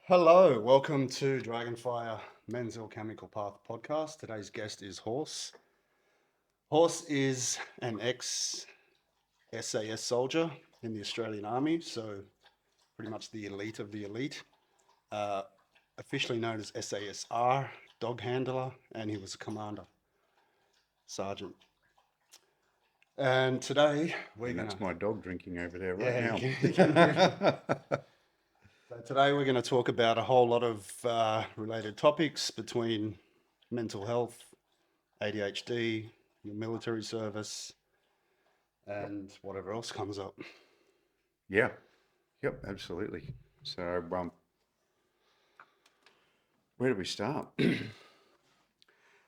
Hello, welcome to Dragonfire Men's Alchemical Path podcast. Today's guest is Horse. Horse is an ex-SAS soldier in the Australian Army, so pretty much the elite of the elite. Uh, Officially known as SASR, dog handler, and he was a commander, sergeant. And today we're And gonna, that's my dog drinking over there right yeah, now. you can So today we're going to talk about a whole lot of related topics between mental health, ADHD, your military service, and whatever else comes up. Yeah, yep, absolutely. So, where do we start?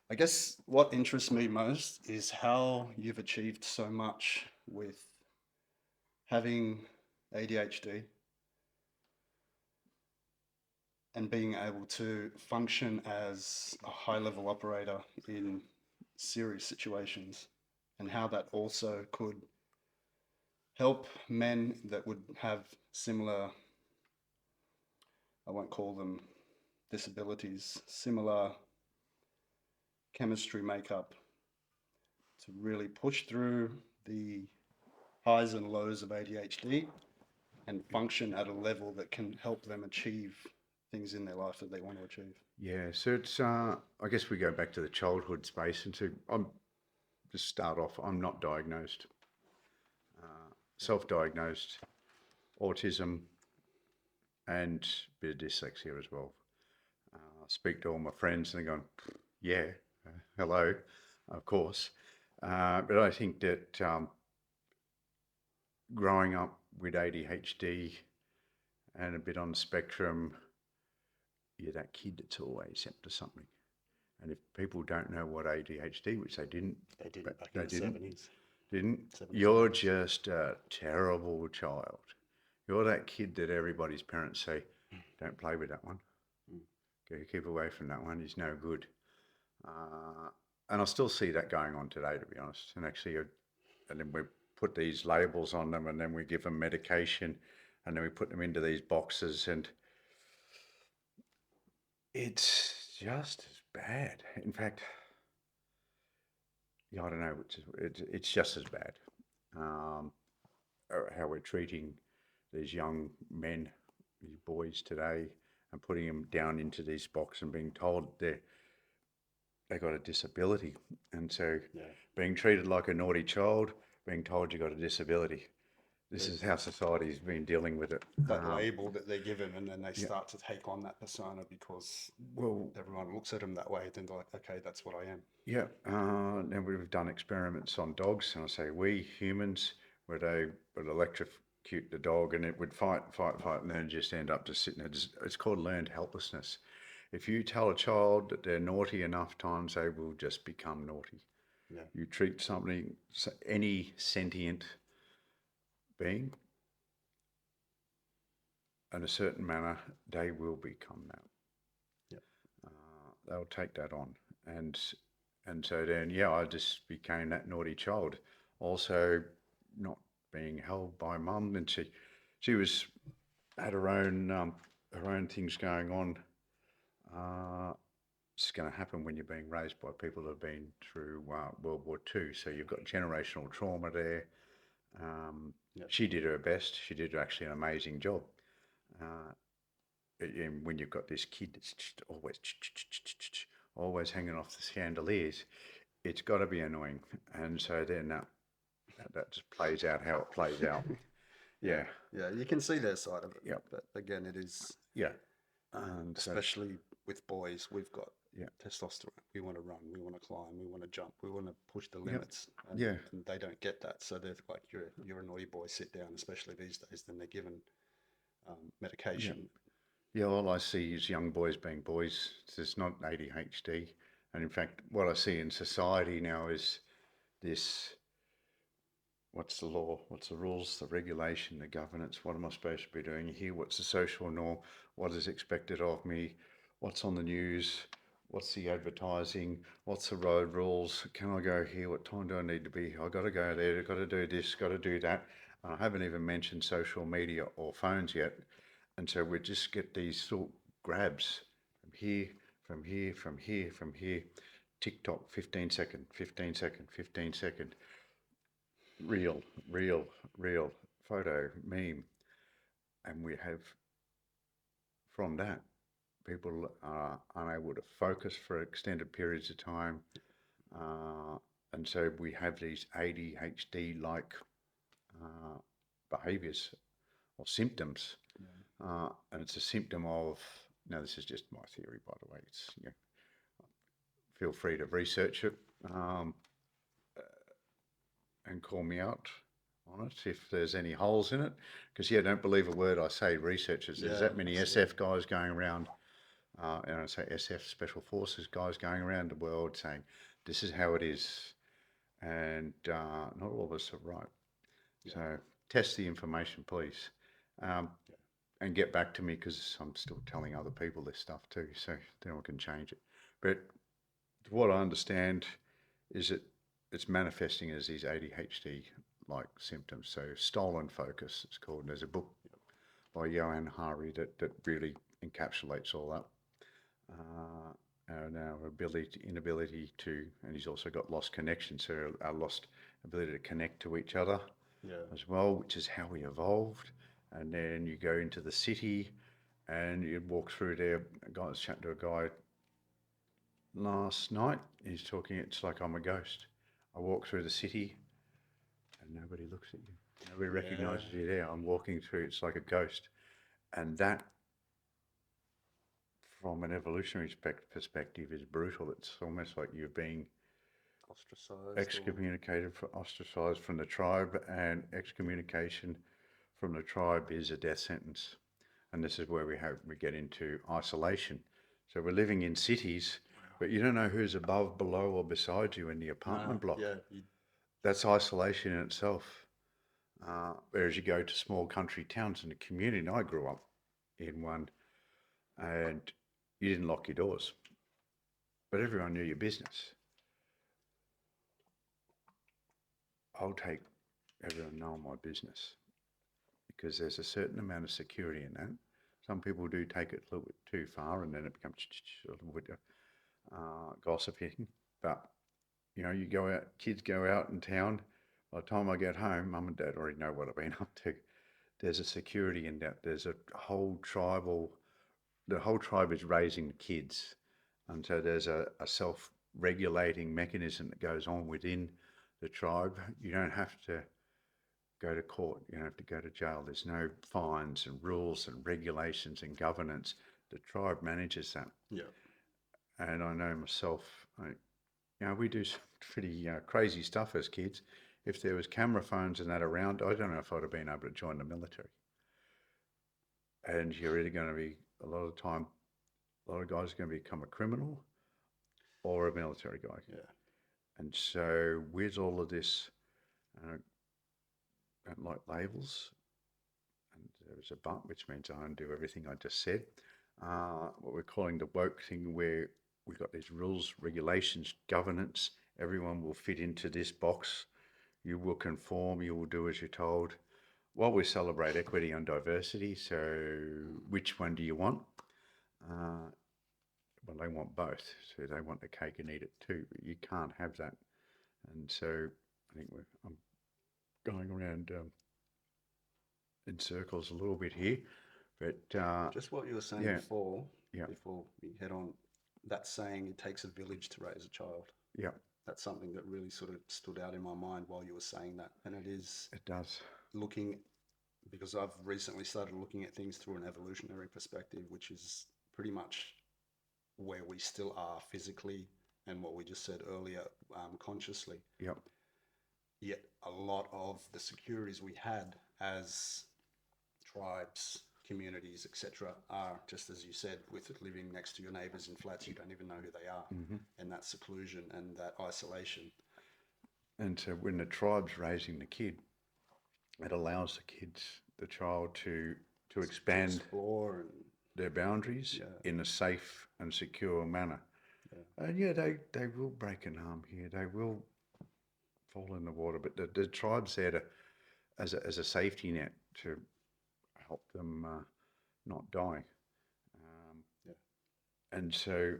I guess what interests me most is how you've achieved so much with having ADHD and being able to function as a high level operator in serious situations, and how that also could help men that would have similar, I won't call them disabilities, similar chemistry makeup, to really push through the highs and lows of ADHD and function at a level that can help them achieve things in their life that they want to achieve. Yeah, so it's, I guess we go back to the childhood space and I'm just start off, I'm not diagnosed, self-diagnosed, autism and a bit of dyslexia as well. I speak to all my friends and they're going, yeah, hello, of course. But I think that growing up with ADHD and a bit on the spectrum, you're that kid that's always up to something. And if people don't know what ADHD, which they didn't, They didn't back in the 70s. you're just a terrible child. You're that kid that everybody's parents say, don't play with that one. Go keep away from that one. He's no good. And I still see that going on today, to be honest. And actually, and then we put these labels on them and then we give them medication and then we put them into these boxes and it's just as bad. In fact, yeah, I don't know, it's just as bad. How we're treating these young men, these boys today, and putting them down into this box and being told they got a disability, and so being treated like a naughty child, being told you got a disability. This is how society's been dealing with it. That label that they're given, and then they start to take on that persona because everyone looks at them that way. Then they're like, okay, that's what I am. Yeah, and we've done experiments on dogs, and I say we humans would electrocute the dog, and it would fight, and then just end up just sitting there. It's called learned helplessness. If you tell a child that they're naughty enough times, they will just become naughty. Yeah. You treat something, any sentient being, in a certain manner, they will become that. Yeah. They'll take that on, and so then, yeah, I just became that naughty child. Also, not being held by mum, and she was had her own things going on. It's going to happen when you're being raised by people who have been through World War II. So you've got generational trauma there. She did her best. She did actually an amazing job. And when you've got this kid that's just always hanging off the chandeliers, it's got to be annoying. And so then that just plays out how it plays out. Yeah. Yeah, you can see their side of it. Yep. But again, it is, Yeah. And especially with boys, we've got testosterone. We want to run, we want to climb, we want to jump, we want to push the limits. And, and they don't get that. So they're like, you're a naughty boy, sit down, especially these days. Then they're given medication. Yeah, all I see is young boys being boys. It's not ADHD. And in fact, what I see in society now is this, what's the law? What's the rules, the regulation, the governance? What am I supposed to be doing here? What's the social norm? What is expected of me? What's on the news? What's the advertising? What's the road rules? Can I go here? What time do I need to be here? I got to go there. I've got to do this, got to do that. And I haven't even mentioned social media or phones yet. And so we just get these grabs from here, from here, from here, from here. TikTok, 15 second, 15 second, 15 second. Reel, photo, meme. And we have, from that, people are unable to focus for extended periods of time. And so we have these ADHD-like behaviours or symptoms. And it's a symptom of, now this is just my theory, by the way, it's, feel free to research it and call me out on it if there's any holes in it. Because, don't believe a word I say, researchers. There's that many SF guys going around, and I say SF, Special Forces guys going around the world saying, this is how it is. And not all of us are right. So test the information, please. And get back to me, because I'm still telling other people this stuff too, so then we can change it. But what I understand is that it's manifesting as these ADHD-like symptoms. So stolen focus, it's called. And there's a book by 𝐸𝐸 that really encapsulates all that. And our inability to, and he's also got lost connection, so our lost ability to connect to each other as well, which is how we evolved. And then you go into the city and you walk through there. I was chatting to a guy last night. He's talking, it's like I'm a ghost. I walk through the city and nobody looks at you. Nobody recognises you there. I'm walking through, it's like a ghost. And that, from an evolutionary perspective, is brutal. It's almost like you're being ostracized, excommunicated, ostracized from the tribe, and excommunication from the tribe is a death sentence. And this is where we get into isolation. So we're living in cities, but you don't know who's above, below, or beside you in the apartment block. That's isolation in itself. Whereas you go to small country towns in the community, and I grew up in one, and you didn't lock your doors, but everyone knew your business. I'll take everyone knowing my business, because there's a certain amount of security in that. Some people do take it a little bit too far, and then it becomes a little bit gossiping. But, you go out, kids go out in town. By the time I get home, mum and dad already know what I've been up to. There's a security in that. There's a whole the whole tribe is raising the kids. And so there's a self-regulating mechanism that goes on within the tribe. You don't have to go to court. You don't have to go to jail. There's no fines and rules and regulations and governance. The tribe manages that. And I know myself, we do some pretty crazy stuff as kids. If there was camera phones and that around, I don't know if I'd have been able to join the military. And you're either going to be, a lot of guys are going to become a criminal or a military guy. And so with all of this, don't like labels, and there's a but, which means I undo everything I just said. What we're calling the woke thing, where we've got these rules, regulations, governance. Everyone will fit into this box. You will conform, you will do as you're told. While we celebrate equity and diversity, so which one do you want? Well, they want both. So they want the cake and eat it too, but you can't have that. And so I think I'm going around in circles a little bit here, but just what you were saying before we head on, that saying, it takes a village to raise a child. That's something that really sort of stood out in my mind while you were saying that. And it does. Because I've recently started looking at things through an evolutionary perspective, which is pretty much where we still are physically, and what we just said earlier, consciously. Yet a lot of the securities we had as tribes, communities, etc., are, just as you said, with living next to your neighbours in flats, you don't even know who they are, and that seclusion and that isolation. And so when the tribe's raising the kid, it allows the child to expand, to explore their boundaries in a safe and secure manner. And they will break an arm here. They will fall in the water, but the tribe's there as a safety net to help them not die. And so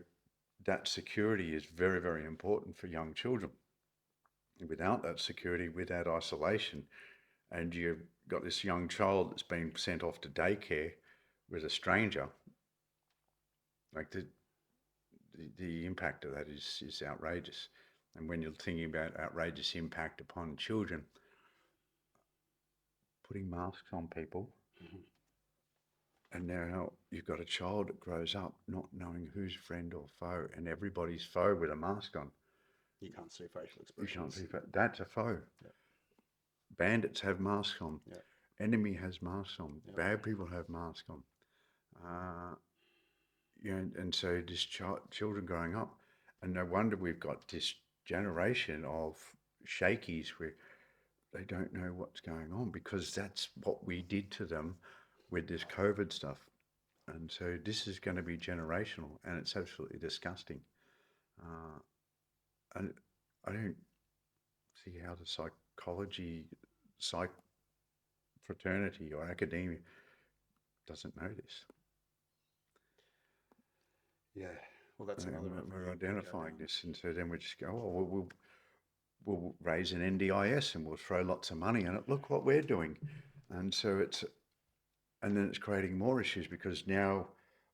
that security is very, very important for young children. Without that security, without isolation, and you've got this young child that's been sent off to daycare with a stranger, like the impact of that is outrageous. And when you're thinking about outrageous impact upon children, putting masks on people, and now you've got a child that grows up not knowing who's friend or foe, and everybody's foe with a mask on. You can't see facial You can't expressions. see that's a foe. Yeah. Bandits have masks on. Yeah. Enemy has masks on. Yeah. Bad people have masks on. And so this children growing up, and no wonder we've got this generation of shakies where they don't know what's going on, because that's what we did to them with this COVID stuff. And so this is going to be generational, and it's absolutely disgusting. And I don't see how the psychology, fraternity or academia doesn't know this. Yeah. Well, that's another. We're identifying this, and so then we just go, oh, we'll raise an NDIS and we'll throw lots of money in it. Look what we're doing. And so and then it's creating more issues, because now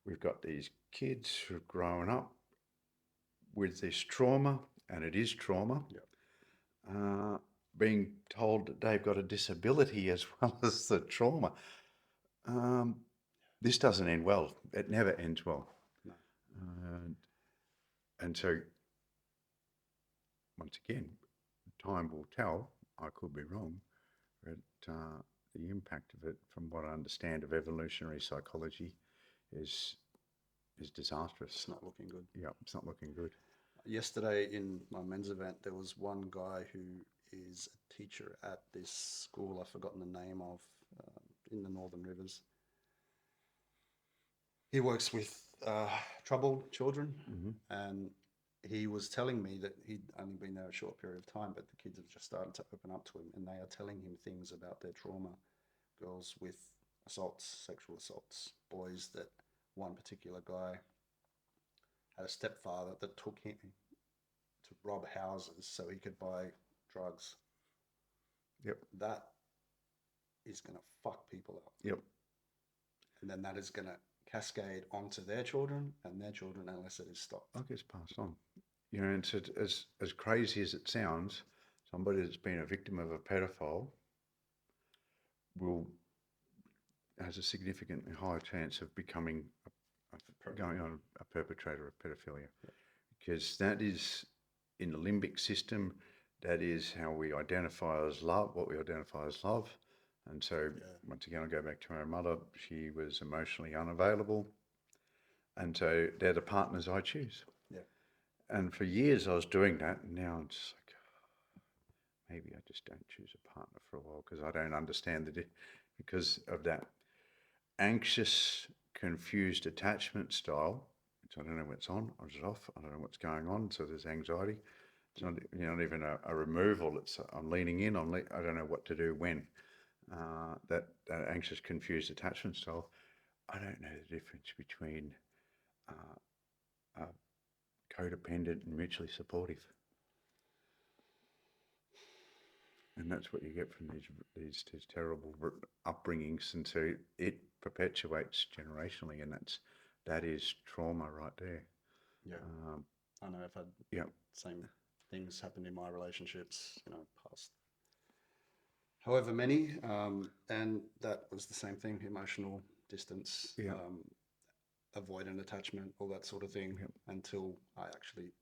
we've got these kids who've grown up with this trauma, and it is trauma, being told that they've got a disability as well as the trauma. This doesn't end well. It never ends well. No. And so, once again, time will tell. I could be wrong, but the impact of it, from what I understand of evolutionary psychology, is disastrous. It's not looking good. Yeah, it's not looking good. Yesterday in my men's event, there was one guy who is a teacher at this school I've forgotten the name of, in the Northern Rivers. He works with troubled children, and he was telling me that he'd only been there a short period of time, but the kids have just started to open up to him, and they are telling him things about their trauma. Girls with assaults, sexual assaults, boys that one particular guy had a stepfather that took him to rob houses so he could buy drugs. Yep. That is going to fuck people up. Yep. And then that is going to cascade onto their children and their children unless it is stopped. I guess passed on. And so as crazy as it sounds, somebody that's been a victim of a pedophile has a significantly higher chance of becoming going on a perpetrator of pedophilia, because that is in the limbic system. That is how we identify as love, what we identify as love. And so once again, I go back to my mother. She was emotionally unavailable, and so they're the partners I choose. Yeah. And for years I was doing that, and now I'm just like, maybe I just don't choose a partner for a while, because I don't understand because of that anxious, confused attachment style. So I don't know what's on or it's off. I don't know what's going on. So there's anxiety. It's not, not even a removal. It's I'm leaning in. I don't know what to do when. That anxious, confused attachment style. I don't know the difference between codependent and mutually supportive. And that's what you get from these terrible upbringings, and so it perpetuates generationally, and that is trauma right there. Yeah, I know I've had same things happen in my relationships, past however many, and that was the same thing: emotional distance, avoidant attachment, all that sort of thing. Until I actually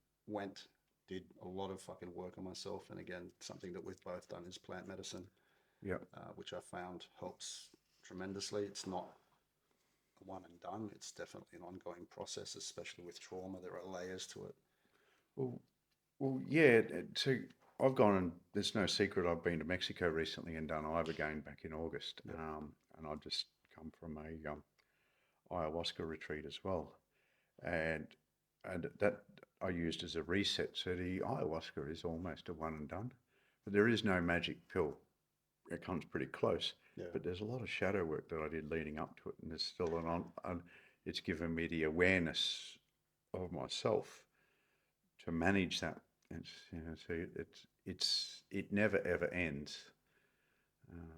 did a lot of fucking work on myself. And again, something that we've both done is plant medicine, which I found helps tremendously. It's not a one and done. It's definitely an ongoing process, especially with trauma. There are layers to it. Well, yeah. So I've gone, and there's no secret, I've been to Mexico recently and done ibogaine back in August. And I've just come from a ayahuasca retreat as well. And that I used as a reset. So the ayahuasca is almost a one and done, but there is no magic pill. It comes pretty close, but there's a lot of shadow work that I did leading up to it, and there's still it's given me the awareness of myself to manage that. So it never ever ends.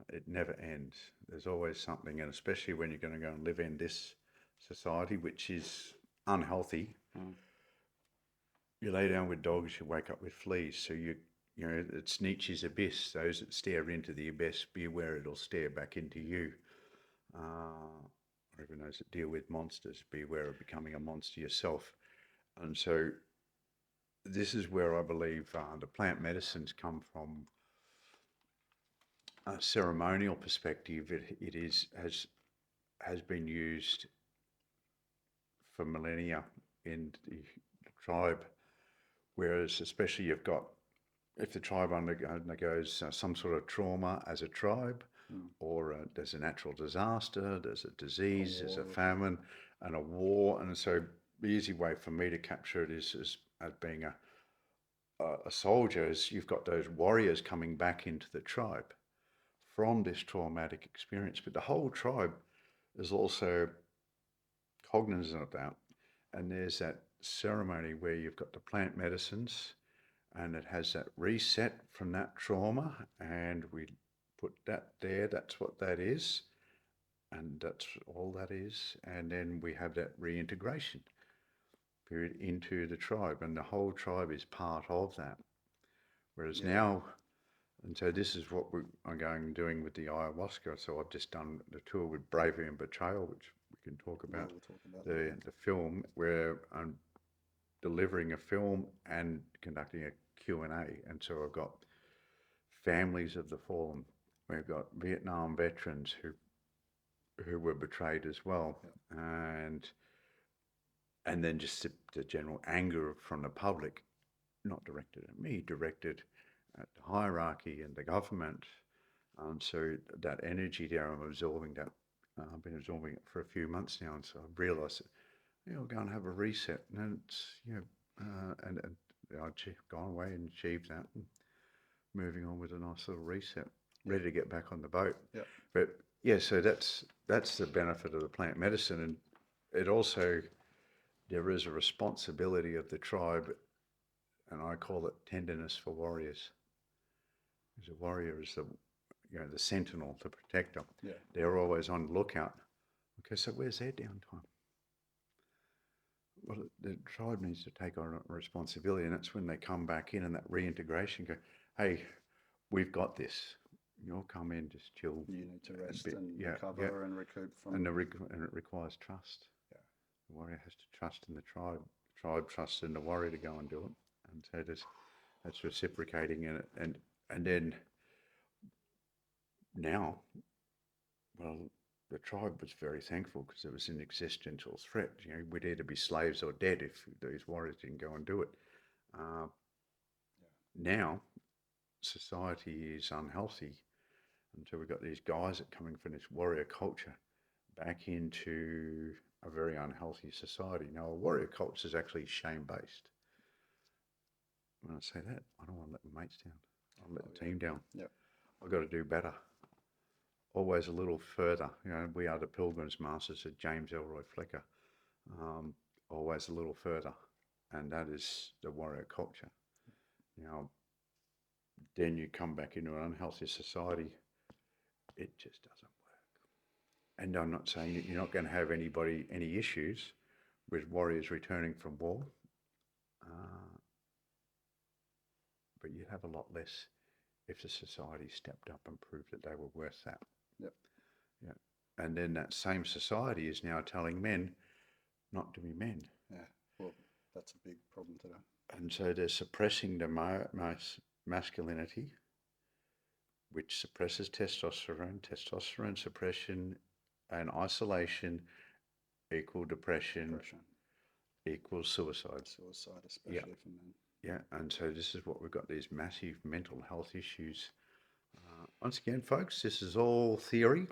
It never ends. There's always something, and especially when you're going to go and live in this society, which is unhealthy. You lay down with dogs, you wake up with fleas. So it's Nietzsche's abyss. Those that stare into the abyss, beware, it'll stare back into you. Or even those that deal with monsters, beware of becoming a monster yourself. And so this is where I believe the plant medicines come from. A ceremonial perspective, it has been used for millennia in the tribe, whereas especially if the tribe undergoes some sort of trauma as a tribe, or there's a natural disaster, there's a disease, there's a famine and a war. And so the easy way for me to capture it is as being a soldier is you've got those warriors coming back into the tribe from this traumatic experience, but the whole tribe is also cognizant of that. And there's that ceremony where you've got the plant medicines and it has that reset from that trauma, and we put that there, that's what that is, and that's all that is. And then we have that reintegration period into the tribe, and the whole tribe is part of that. Whereas now, and so this is what I'm doing with the ayahuasca. So I've just done the tour with Bravery and Betrayal, which we can talk about, the film, where I'm delivering a film and conducting a Q&A. And so I've got families of the fallen. We've got Vietnam veterans who were betrayed as well. And then just the general anger from the public, not directed at me, directed at the hierarchy and the government. So that energy there, I'm absorbing that. I've been absorbing it for a few months now, and so I've realised that I'll go and have a reset, and it's and I've gone away and achieved that, and moving on with a nice little reset, ready to get back on the boat. But so that's the benefit of the plant medicine, and it also, there is a responsibility of the tribe, and I call it tenderness for warriors. Because a warrior is the sentinel, the protector. They're always on the lookout. Okay, so where's their downtime? Well, the tribe needs to take on responsibility, and that's when they come back in and that reintegration go, hey, we've got this. You'll come in, just chill. You need to rest and recover and recoup from. And it requires trust. The warrior has to trust in the tribe. The tribe trusts in the warrior to go and do it. And so that's reciprocating in it. And then now, well, the tribe was very thankful because there was an existential threat. We'd either be slaves or dead if these warriors didn't go and do it. Now, society is unhealthy. And so we've got these guys that are coming from this warrior culture back into a very unhealthy society. Now, a warrior culture is actually shame-based. When I say that, I don't want to let my mates down. I'll let the team down. I've got to do better. Always a little further. We are the Pilgrim's Masters, said James Elroy Flecker. Always a little further. And that is the warrior culture. Then you come back into an unhealthy society, it just doesn't work. And I'm not saying that you're not going to have any issues with warriors returning from war, but you'd have a lot less if the society stepped up and proved that they were worth that. And then that same society is now telling men not to be men. Well, that's a big problem today. And so they're suppressing the masculinity, which suppresses testosterone. Testosterone suppression and isolation equal depression. Equals suicide. Suicide, especially for men. And so this is what we've got, these massive mental health issues. Once again, folks, this is all theory,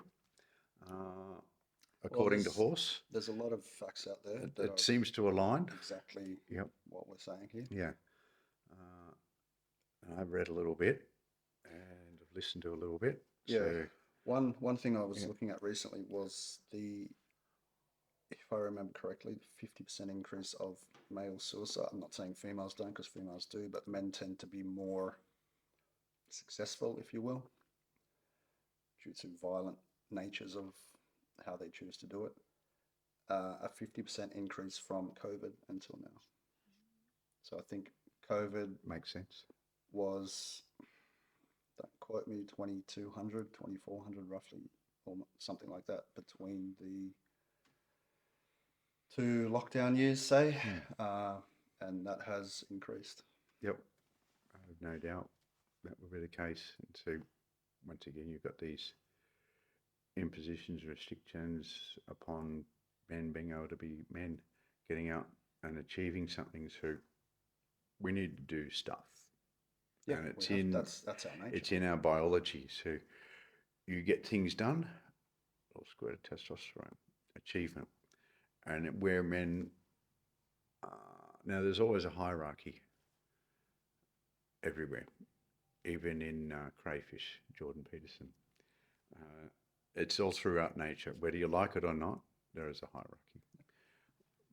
according to Horse. There's a lot of facts out there that seems to align. Exactly what we're saying here. And I've read a little bit and I've listened to a little bit. So one thing I was looking at recently was the if I remember correctly, 50% increase of male suicide. I'm not saying females don't, because females do, but men tend to be more successful, if you will, due to violent natures of how they choose to do it. A 50% increase from COVID until now. So I think COVID Makes sense. was, don't quote me, 2,200, 2,400 roughly, or something like that, between the 2 lockdown years, say, and that has increased. Yep, I have no doubt that will be the case. And so, once again, you've got these impositions, restrictions upon men being able to be men, getting out and achieving something. So, we need to do stuff. Yeah, and it's that's our nature. It's in our biology. So, you get things done, or square of testosterone, achievement. And where men, now there's always a hierarchy everywhere, even in crayfish, Jordan Peterson. It's all throughout nature. Whether you like it or not, there is a hierarchy.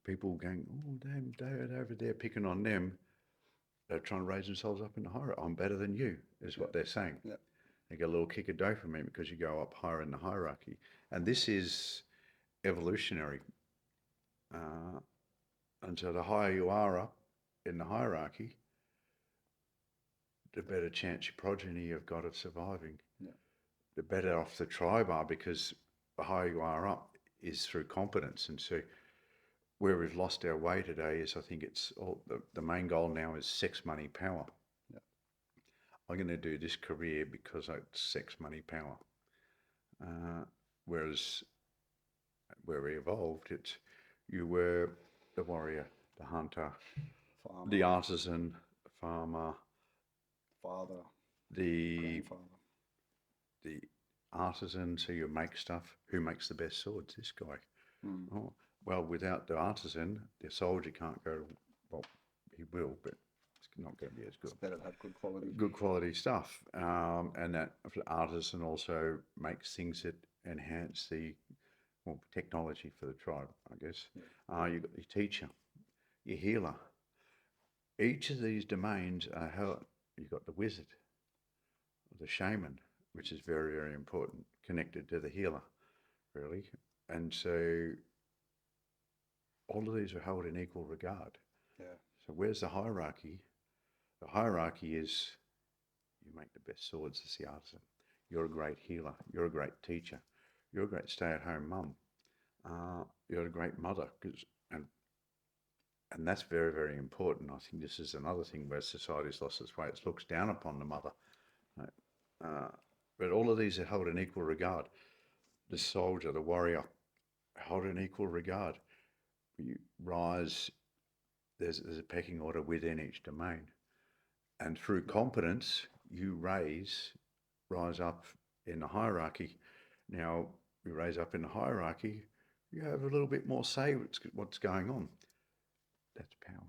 People going, oh, damn, they're over there picking on them. They're trying to raise themselves up in the hierarchy. I'm better than you, is what they're saying. Yeah. They get a little kick of dopamine because you go up higher in the hierarchy. And this is evolutionary. And so the higher you are up in the hierarchy, the better chance your progeny have got of surviving. Yeah. The better off the tribe are, because the higher you are up is through competence. And so where we've lost our way today is, I think it's all, the main goal now is sex, money, power. Yeah. I'm going to do this career because it's sex, money, power. Whereas where we evolved, it's you were the warrior, the hunter, Farmer, the artisan, farmer, father, the grandfather. the artisan, so you make stuff. Who makes the best swords? This guy. Oh, well, without the artisan, the soldier can't go. Well, he will, but it's not going to be as good. It's better to have Good quality stuff, and that artisan also makes things that enhance the technology for the tribe, I guess. You've got your teacher, your healer. Each of these domains are how you've got the wizard, the shaman, which is very, very important, connected to the healer, really. And so all of these are held in equal regard. Yeah. So where's the hierarchy? The hierarchy is you make the best swords as the artisan. You're a great healer. You're a great teacher. You're a great stay-at-home mum. You're a great mother. And that's very, very important. I think this is another thing where society's lost its way. It looks down upon the mother. But all of these are held in equal regard. The soldier, the warrior, held in equal regard. You rise, there's a pecking order within each domain. And through competence, you rise up in the hierarchy. Now, you raise up in the hierarchy, you have a little bit more say what's going on. That's power.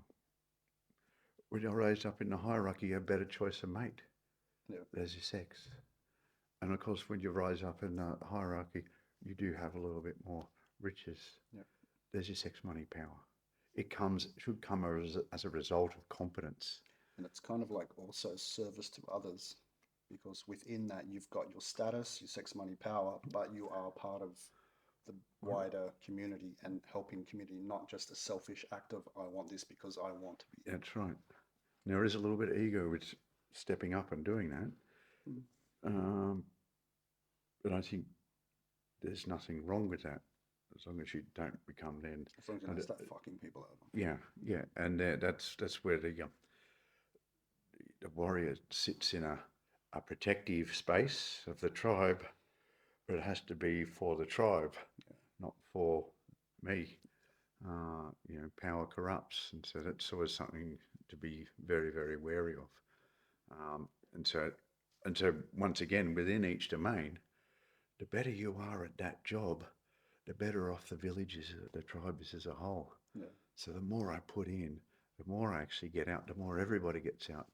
When you're raised up in the hierarchy, you have better choice of mate. Yeah. There's your sex. And of course, when you rise up in the hierarchy, you do have a little bit more riches. Yeah. There's your sex, money, power. It should come as a result of competence. And it's kind of like also service to others, because within that you've got your status, your sex, money, power, but you are part of the wider community and helping community, not just a selfish act of I want this because I want to be. That's right. There is a little bit of ego with stepping up and doing that. But I think there's nothing wrong with that, as long as you don't become then. As long as you don't start fucking people over. Yeah, and that's where the warrior sits in a protective space of the tribe, but it has to be for the tribe, not for me. Power corrupts, and so that's always something to be very, very wary of. And so once again, within each domain, the better you are at that job, the better off the village is, the tribe is as a whole. Yeah. So the more I put in, the more I actually get out, the more everybody gets out.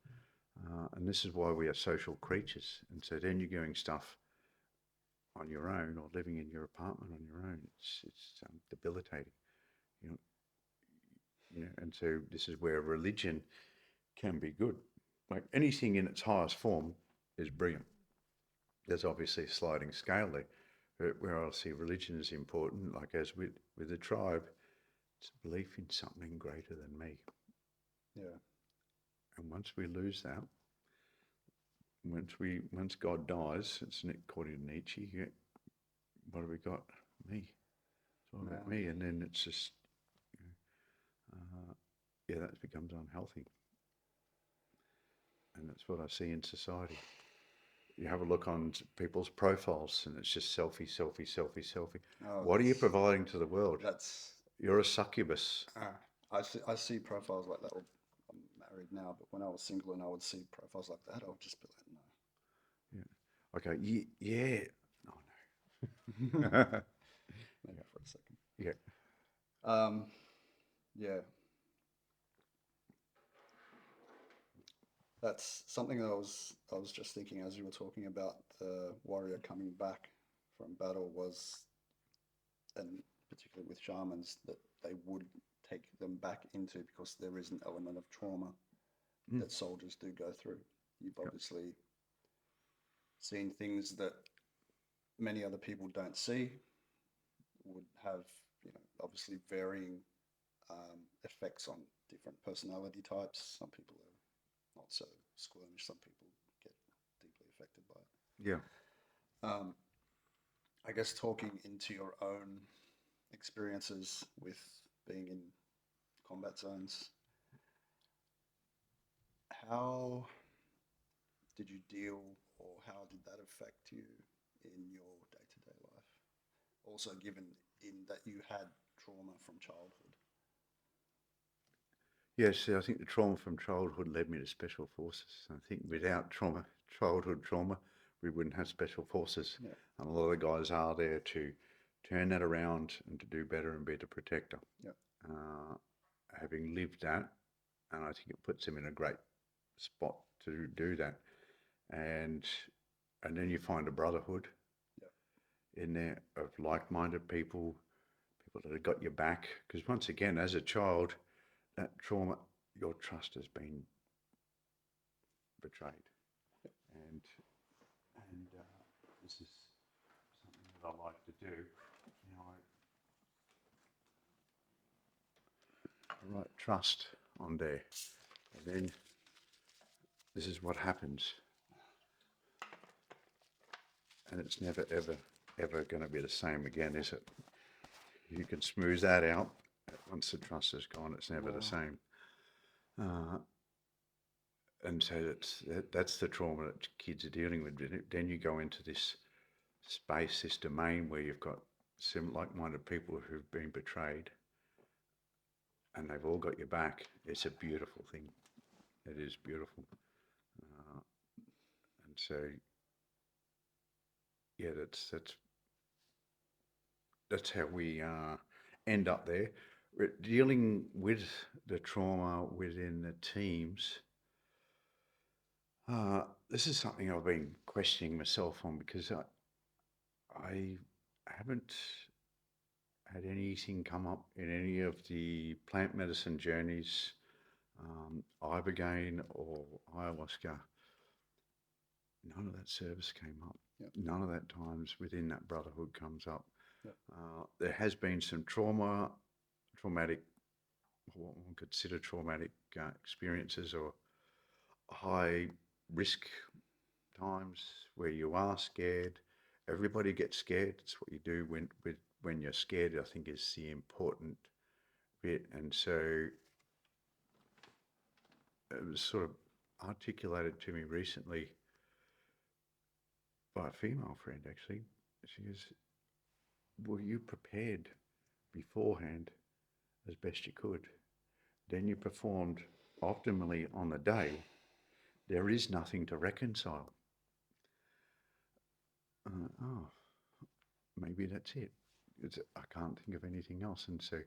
And this is why we are social creatures. And so then you're doing stuff on your own or living in your apartment on your own. It's debilitating. You know, and so this is where religion can be good. Like anything in its highest form is brilliant. There's obviously a sliding scale there, but where I see religion is important, like as with the tribe, it's a belief in something greater than me. Yeah. And once we lose that, once God dies, it's according to Nietzsche. Yeah, what have we got? Me. It's all about me, and then it's just, that becomes unhealthy, and that's what I see in society. You have a look on people's profiles, and it's just selfie, selfie, selfie, selfie. Oh, what are you providing to the world? You're a succubus. I see profiles like that. Well, I'm married now, but when I was single and I would see profiles like that, I would just be like, no. Yeah. Okay. Yeah. Oh no. Maybe for a second. Yeah. Yeah. That's something that I was just thinking as you were talking about the warrior coming back from battle was, and particularly with shamans, that they would take them back into, because there is an element of trauma that soldiers do go through. You've obviously seen things that many other people don't see, would have, obviously varying effects on different personality types. Some people are not so squirmish, some people get deeply affected by it. Yeah. I guess talking into your own experiences with being in combat zones, how did you deal, or how did that affect you in your day-to-day life? Also, given in that you had trauma from childhood. Yes, I think the trauma from childhood led me to special forces. I think without childhood trauma, we wouldn't have special forces. Yeah. And a lot of the guys are there to turn that around and to do better and be the protector. Yeah. Having lived that, and I think it puts them in a great spot to do that. And then you find a brotherhood in there of like-minded people that have got your back. Because once again, as a child, that trauma, your trust has been betrayed. And this is something that I like to do. I write trust on there. And then this is what happens. And it's never, ever, ever going to be the same again, is it? You can smooth that out. Once the trust is gone, it's never the same. And so that's the trauma that kids are dealing with. Then you go into this space, this domain where you've got some like-minded people who've been betrayed, and they've all got your back. It's a beautiful thing. It is beautiful. And so, yeah, that's how we end up there. We're dealing with the trauma within the teams. This is something I've been questioning myself on, because I haven't had anything come up in any of the plant medicine journeys, ibogaine or ayahuasca. None of that service came up. Yep. None of that times within that brotherhood comes up. Yep. There has been some traumatic, what one could consider traumatic experiences, or high risk times where you are scared. Everybody gets scared. It's what you do when you're scared, I think, is the important bit. And so it was sort of articulated to me recently by a female friend, actually. She goes, were you prepared beforehand as best you could? Then you performed optimally on the day. There is nothing to reconcile. Maybe that's it. I can't think of anything else. And so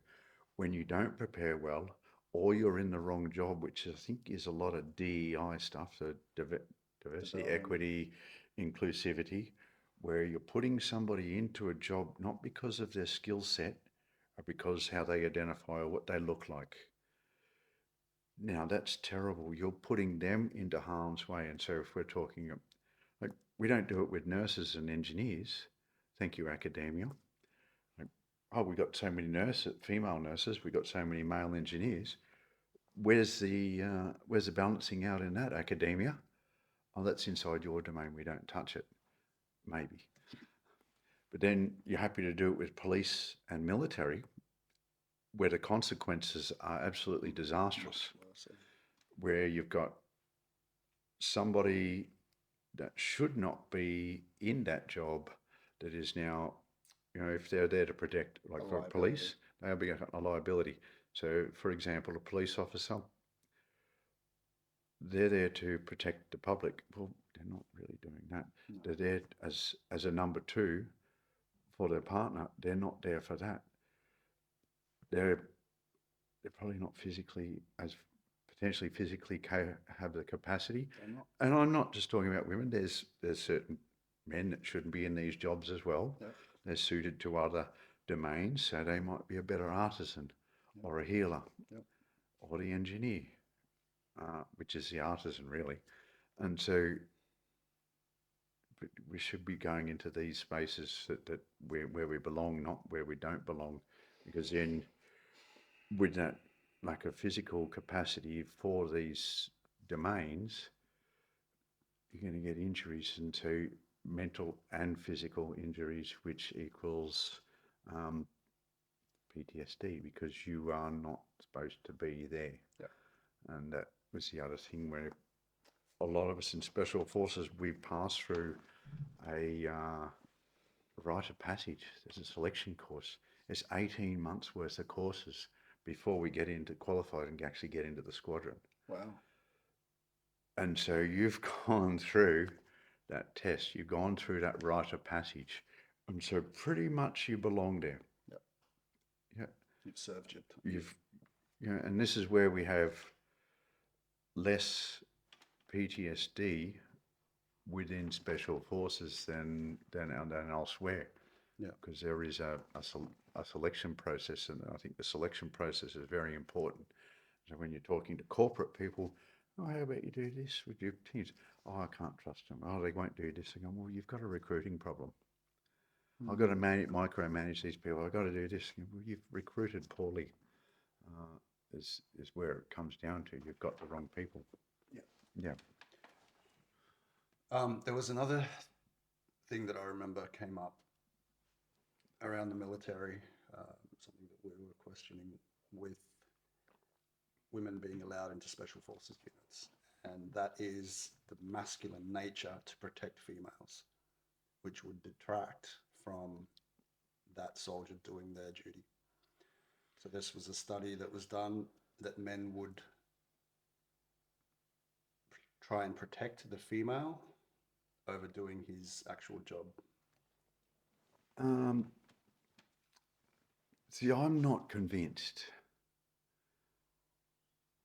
when you don't prepare well, or you're in the wrong job, which I think is a lot of DEI stuff, so diversity, equity, inclusivity, where you're putting somebody into a job not because of their skill set because how they identify or what they look like. Now that's terrible. You're putting them into harm's way. And so if we're talking, like, we don't do it with nurses and engineers. Thank you, academia. Like, oh, we got so many female nurses. We got so many male engineers. Where's the balancing out in that, academia? Oh, that's inside your domain. We don't touch it. Maybe. But then you're happy to do it with police and military, where the consequences are absolutely disastrous, where you've got somebody that should not be in that job that is now, if they're there to protect, like for police, they'll be a liability. So, for example, a police officer, they're there to protect the public. Well, they're not really doing that. No. They're there as a number two for their partner. They're not there for that. They're probably not potentially physically have the capacity. And I'm not just talking about women. There's certain men that shouldn't be in these jobs as well. Yep. They're suited to other domains, so they might be a better artisan, yep, or a healer, yep, or the engineer, which is the artisan really. And so we should be going into these spaces that where we belong, not where we don't belong, because then with that lack of physical capacity for these domains, you're going to get injuries into mental and physical injuries, which equals PTSD, because you are not supposed to be there. Yeah. And that was the other thing, where a lot of us in special forces, we pass through a rite of passage. There's a selection course. There's 18 months worth of courses before we get into qualified and actually get into the squadron. Wow. And so you've gone through that test, you've gone through that rite of passage, and so pretty much you belong there. Yep. Yeah. You've served your time. And this is where we have less PTSD within special forces than elsewhere. Yeah. Because there is a selection process, and I think the selection process is very important. So when you're talking to corporate people, oh, how about you do this with your teams? Oh, I can't trust them. Oh, they won't do this. I go, well, you've got a recruiting problem. Mm. I've got to micromanage these people. I've got to do this. Well, you've recruited poorly. Is where it comes down to. You've got the wrong people. Yeah. Yeah. There was another thing that I remember came up around the military, something that we were questioning with women being allowed into special forces units, and that is the masculine nature to protect females, which would detract from that soldier doing their duty. So this was a study that was done that men would try and protect the female over doing his actual job. See, I'm not convinced.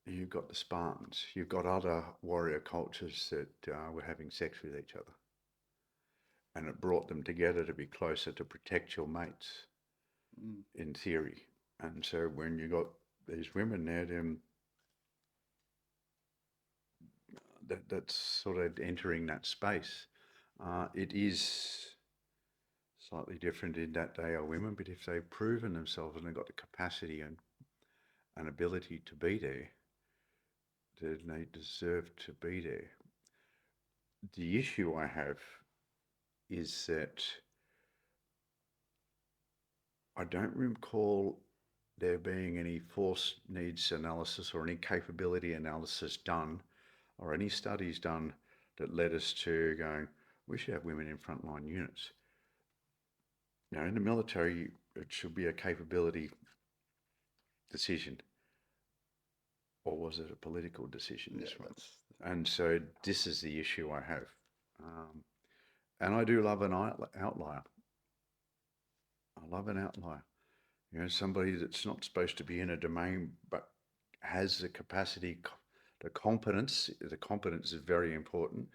You've got the Spartans, you've got other warrior cultures that were having sex with each other, and it brought them together to be closer, to protect your mates, in theory. And so when you got these women there, that's sort of entering that space. It is slightly different in that they are women, but if they've proven themselves and they've got the capacity and ability to be there, then they deserve to be there. The issue I have is that I don't recall there being any force needs analysis or any capability analysis done, or any studies done that led us to going, we should have women in frontline units. Now, in the military, it should be a capability decision. Or was it a political decision, this one? And so this is the issue I have. And I do love an outlier. I love an outlier. Somebody that's not supposed to be in a domain, but has the capacity, the competence is very important,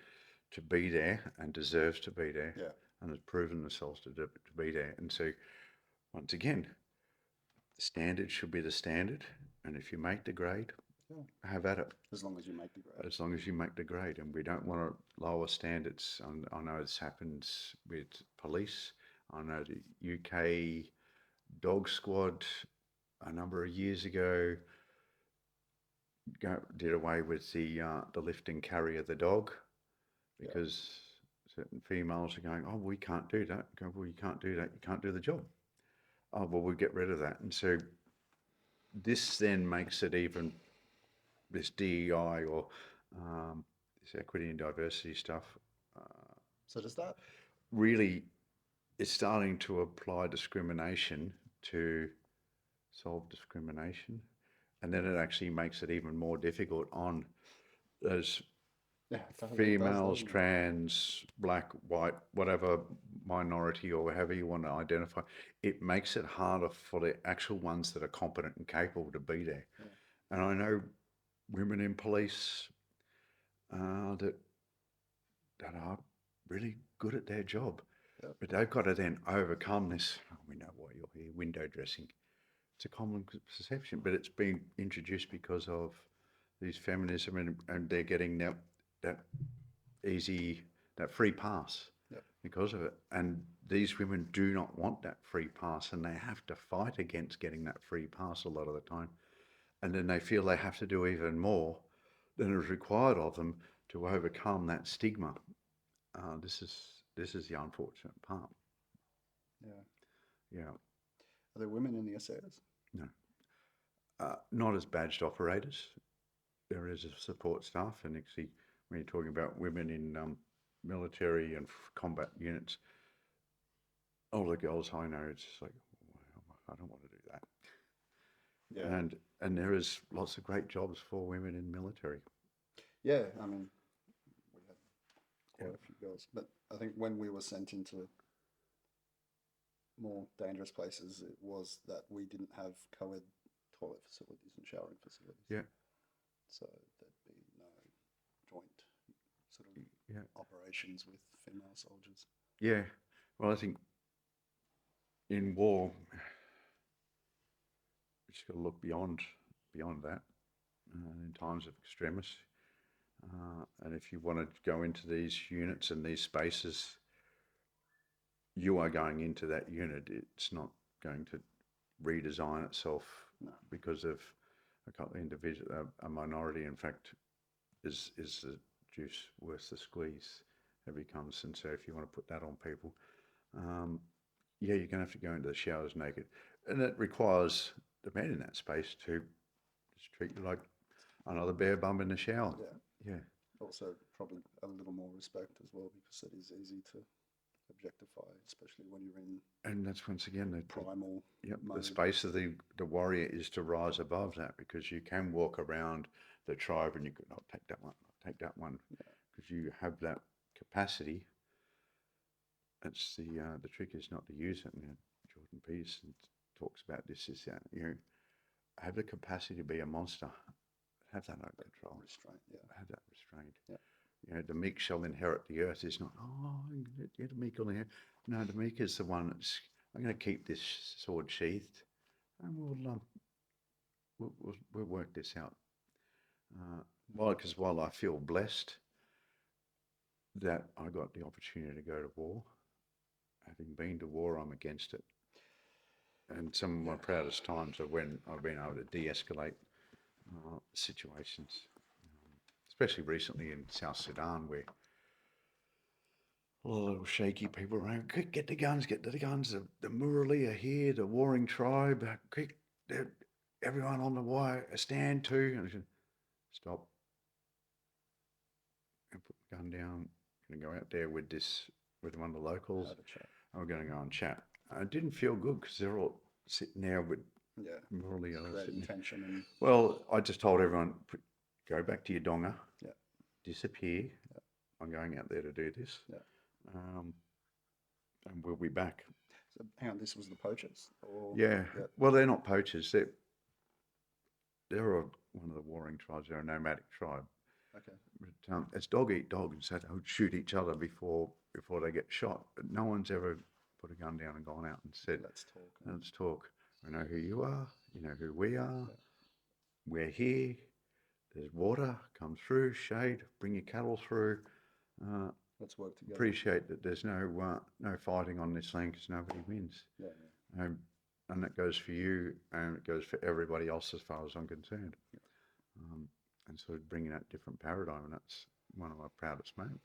to be there and deserves to be there. Yeah. And has proven themselves to be there. And so, once again, The standard should be the standard, and if you make the grade, Yeah. have at it. As long as you make the grade. As long as you make the grade, and we don't want to lower standards. I know this happens with police. I know the UK dog squad a number of years ago did away with the lift and carry of the dog because certain females are going, oh, we can't do that. Go, well, you can't do that. You can't do the job. Oh, well, we'll get rid of that. And so this then makes it even, this DEI or this equity and diversity stuff, So does that? really is starting to apply discrimination to solve discrimination. And then it actually makes it even more difficult on those Yeah, it does, females, doesn't it? trans, black, white, whatever minority or however you want to identify. It makes it harder for the actual ones that are competent and capable to be there. Yeah. And I know women in police that are really good at their job, but they've got to then overcome this. Oh, we know why you're here, window dressing. It's a common perception, but it's been introduced because of these feminism, and they're getting that easy, that free pass because of it. And these women do not want that free pass, and they have to fight against getting that free pass a lot of the time. And then they feel they have to do even more than is required of them to overcome that stigma. This is the unfortunate part. Yeah. Yeah. Are there women in the SAS? No. Not as badged operators. There is a support staff, and actually, when you're talking about women in military and combat units, all the girls I know, it's just like, well, I don't want to do that. Yeah. And there is lots of great jobs for women in military. Yeah, I mean, we had quite a few girls, but I think when we were sent into more dangerous places, it was that we didn't have co-ed toilet facilities and showering facilities. Yeah. So there'd be no joint sort of operations with female soldiers. Yeah. Well, I think in war, we just got to look beyond that in times of extremis. And if you want to go into these units and these spaces, you are going into that unit. It's not going to redesign itself because of a couple of individuals, a minority, in fact, is the juice worth the squeeze. It becomes, and so if you want to put that on people, you're going to have to go into the showers naked. And it requires the man in that space to just treat you like another bare bum in the shower. Yeah. Also, probably a little more respect as well, because it is easy to objectify, especially when you're in. And that's once again the primal. The space of the warrior is to rise above that, because you can walk around the tribe and you could not take that one, take that one, because you have that capacity. It's the trick is not to use it. And Jordan Peterson talks about this: is that have the capacity to be a monster, have that under control, restraint, have that restraint. The meek shall inherit the earth. Is not the meek will inherit. No, the meek is the one that's, I'm going to keep this sword sheathed, and we'll work this out. Because while I feel blessed that I got the opportunity to go to war, having been to war, I'm against it. And some of my proudest times are when I've been able to de-escalate situations, especially recently in South Sudan, where all the little shaky people around, quick, get the guns, the Murali are here, the warring tribe, quick, everyone on the wire, stand to, and I said, stop, and put the gun down, I'm going to go out there with one of the locals, and we're going to go and chat. I didn't feel good because they're all sitting there with Murali. Intention. Well, I just told everyone, go back to your donga, disappear. I'm going out there to do this, and we'll be back. So, hang on, this was the poachers? Or? Yeah. Well, they're not poachers. They're one of the warring tribes. They're a nomadic tribe. Okay. But, it's dog eat dog, and so they would shoot each other before they get shot. But no one's ever put a gun down and gone out and said, let's talk. Let's talk. I know who you are. You know who we are. We're here. There's water. Come through. Shade. Bring your cattle through. Let's work together. Appreciate that there's no fighting on this land because nobody wins. Yeah. And that goes for you, and it goes for everybody else as far as I'm concerned. And so bringing that different paradigm, and that's one of my proudest moments.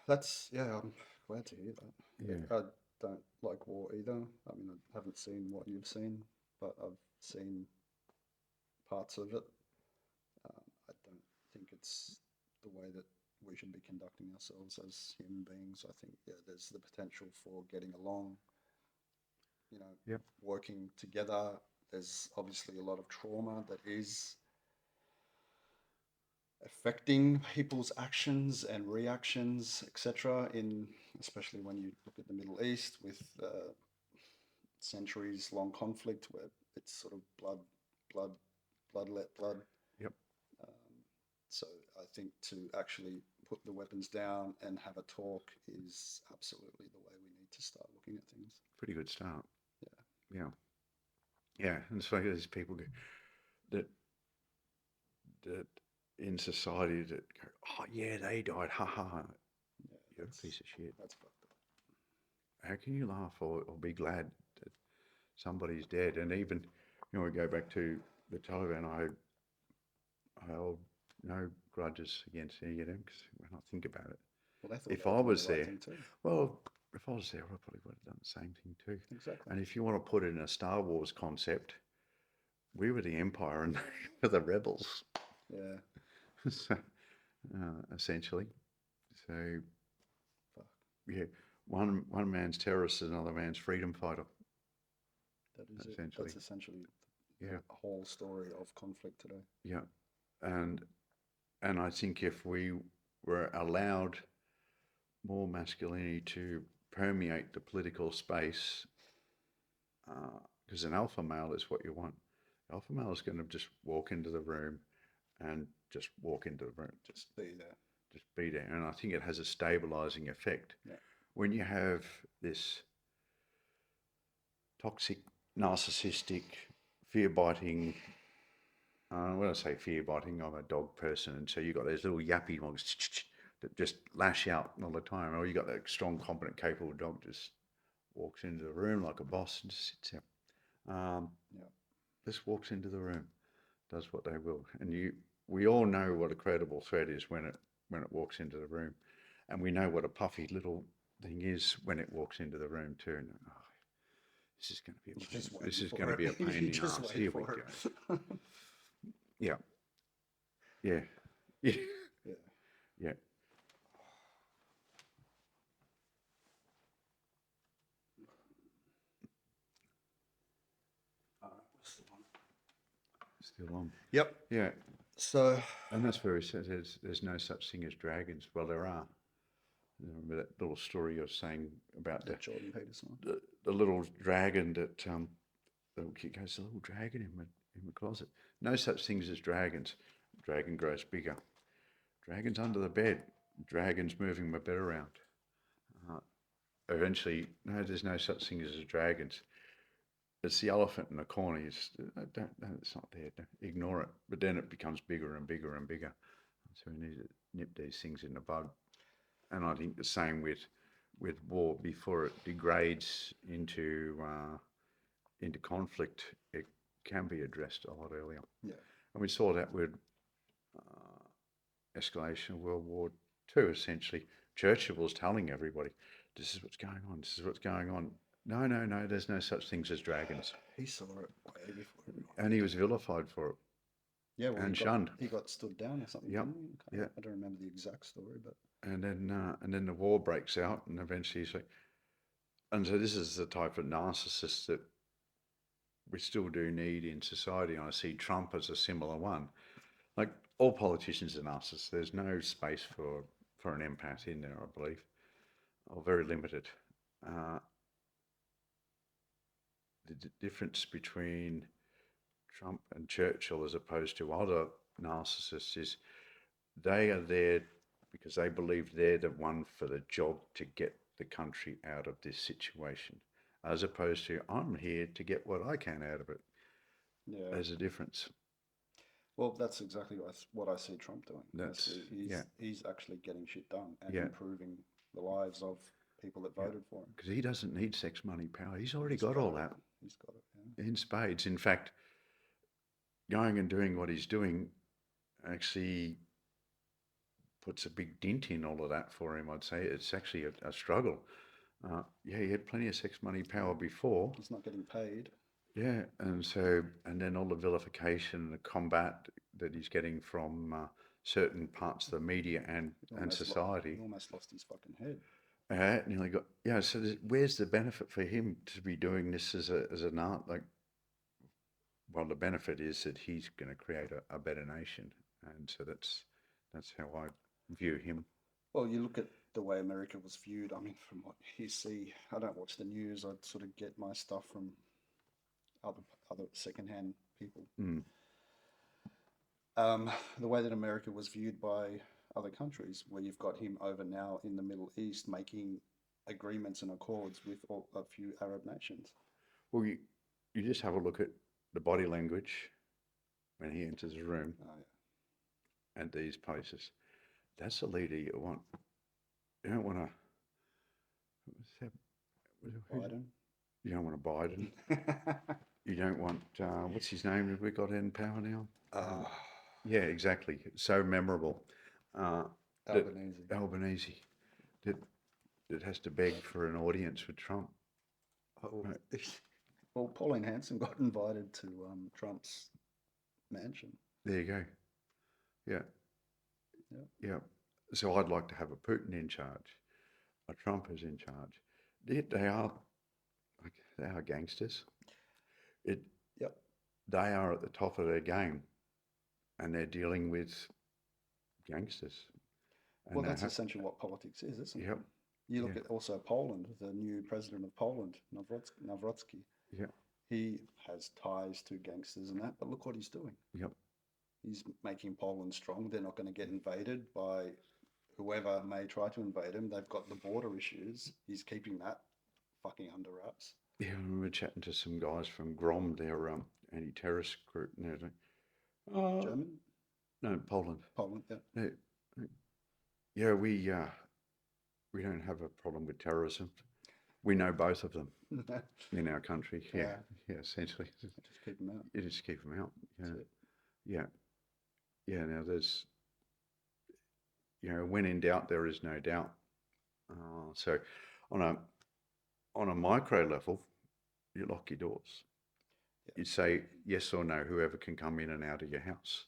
I'm glad to hear that. Yeah. I don't like war either. I mean, I haven't seen what you've seen, but I've seen parts of it. I don't think it's the way that we should be conducting ourselves as human beings. I think there's the potential for getting along, Yep. working together. There's obviously a lot of trauma that is affecting people's actions and reactions, etc. Especially when you look at the Middle East with centuries-long conflict where it's sort of blood let blood. Yep. So I think to actually put the weapons down and have a talk is absolutely the way we need to start looking at things. Pretty good start. Yeah. Yeah. And so there's people that in society that go, oh yeah, they died, haha. Yeah, You're a piece of shit. That's fucked up. How can you laugh or be glad that somebody's dead? And even, we go back to the Taliban, I hold no grudges against any of them because when I think about it, Well, they thought if they were I doing was the right there, thing too. well, if I was there, I probably would have done the same thing too. Exactly. And if you want to put it in a Star Wars concept, we were the Empire and they were the rebels. Yeah. So, essentially. So, Fuck. yeah, one man's terrorist is another man's freedom fighter. That is essentially. it. That's essentially Yeah. the whole story of conflict today. Yeah, and I think if we were allowed more masculinity to permeate the political space, because an alpha male is what you want. Alpha male is going to just walk into the room and just walk into the room. Just be there. Just be there. And I think it has a stabilizing effect. Yeah. When you have this toxic, narcissistic, fear-biting, when I say fear-biting, I'm a dog person, and so you've got those little yappy dogs that just lash out all the time, or you got that strong, competent, capable dog just walks into the room like a boss and just sits there. Just walks into the room, does what they will, and we all know what a credible threat is when it walks into the room, and we know what a puffy little thing is when it walks into the room too. And this is going to be a pain. This is going to be a pain in the ass. Here we go. Yeah. Yeah. Yeah. Yeah. Yeah. Still on. Yep. Yeah. So. And that's where he says there's no such thing as dragons. Well, there are. Remember that little story you're saying about the Jordan Peterson. The little dragon that the kid goes, the little dragon in the closet. No such things as dragons. Dragon grows bigger. Dragon's under the bed. Dragon's moving my bed around. Eventually, no, there's no such thing as dragons. It's the elephant in the corner. It's not there. Ignore it. But then it becomes bigger and bigger and bigger. So we need to nip these things in the bud. And I think the same with war. Before it degrades into conflict, it can be addressed a lot earlier. Yeah. And we saw that with escalation of World War II, essentially. Churchill was telling everybody, this is what's going on, this is what's going on. No, there's no such things as dragons. He saw it way before everyone. And he was vilified for it. Yeah, well, and shunned. He got stood down or something. Yep. Didn't he? Yeah. I don't remember the exact story, but. And then the war breaks out, and eventually he's like, and so this is the type of narcissist that we still do need in society. And I see Trump as a similar one. Like all politicians are narcissists. There's no space for an empath in there, I believe, or very limited. The difference between Trump and Churchill as opposed to other narcissists is they are there because they believe they're the one for the job to get the country out of this situation. as opposed to I'm here to get what I can out of it. Yeah. There's a difference. Well, that's exactly what I see Trump doing. He's actually getting shit done and improving the lives of people that voted for him. Because he doesn't need sex, money, power. He's already got all that. He's got it, in spades. In fact, going and doing what he's doing actually puts a big dent in all of that for him. I'd say it's actually a struggle. He had plenty of sex, money, power before. He's not getting paid. Yeah, and then all the vilification and the combat that he's getting from certain parts of the media and society. He almost lost his fucking head. Nearly got. Yeah, so where's the benefit for him to be doing this as an art? Like, well, the benefit is that he's going to create a better nation, and so that's how I view him. Well, you look at the way America was viewed. I mean, from what you see, I don't watch the news. I sort of get my stuff from other secondhand people. The way that America was viewed by other countries, where you've got him over now in the Middle East making agreements and accords with a few Arab nations. Well, you just have a look at the body language when he enters a room and these places. That's the leader you want. You don't want to... Biden? You don't want a Biden. You don't want... what's his name have we got in power now? Yeah, exactly. So memorable. Albanese. That has to beg for an audience with Trump. Well, Pauline Hanson got invited to Trump's mansion. There you go. Yeah. So I'd like to have a Putin in charge, a Trump is in charge. They are gangsters. They are at the top of their game, and they're dealing with gangsters. Well, that's essentially what politics is, isn't it? Yep. You look at also Poland, the new president of Poland, Nawrocki. Yeah. He has ties to gangsters and that, but look what he's doing. Yep. He's making Poland strong. They're not going to get invaded by whoever may try to invade him. They've got the border issues. He's keeping that fucking under wraps. Yeah, I remember chatting to some guys from GROM, their anti-terrorist group. German? No, Poland. Poland, yeah. Yeah, we don't have a problem with terrorism. We know both of them in our country. Yeah, essentially. Just keep them out. You just keep them out. Yeah. Now there's, when in doubt, there is no doubt. So on a micro level, you lock your doors. You say yes or no, whoever can come in and out of your house.